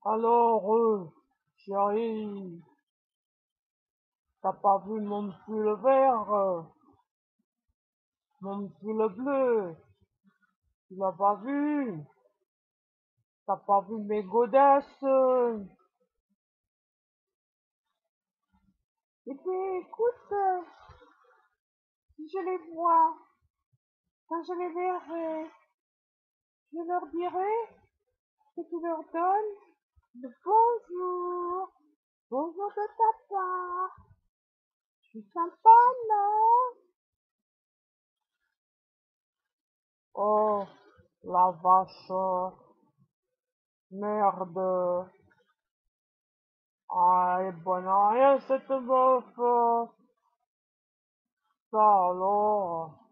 Alors, chérie, t'as pas vu mon pull vert, mon pull bleu, tu l'as pas vu? T'as pas vu mes godasses? Eh bien, écoute, si je les vois, quand je les verrai, je leur dirai que tu leur donnes le bonjour, bonjour de ta part. Je suis sympa, non? Oh, la vache, merde. Ah, elle est bonne à rien, cette meuf. Ça alors.